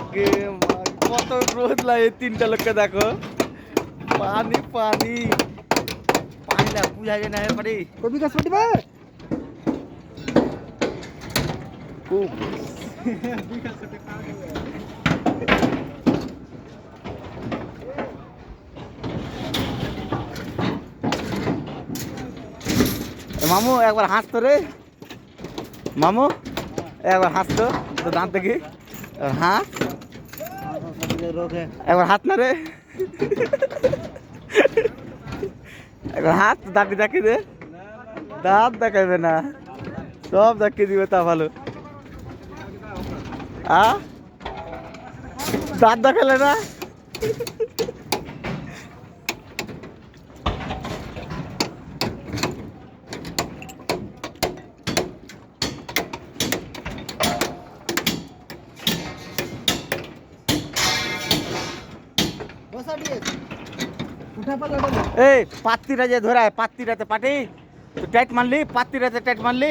আগে কত রোদ লাগে, তিনটা লোককে দেখো, পানি পানি পানি না বুঝা যায় না পারি কবি গাছ পাঠিবা খুব মামু একবার হাসতো রে, মামু একবার হাসতো তো দাঁত দেখি, হাস রোগ है একবার হাত না রে, একবার হাত দাঁত দেখি দে, দাঁত দেখাইবে না, সব দেখিয়ে দিবে তা ভালো। দাঁত দেখালে না, বসা দিয়ে উঠা পালা এই পাত্তিরা যে ধরায়, পাত্তিরাতে পাটি তো টাইট মারলি, পাত্তিরাতে টাইট মারলি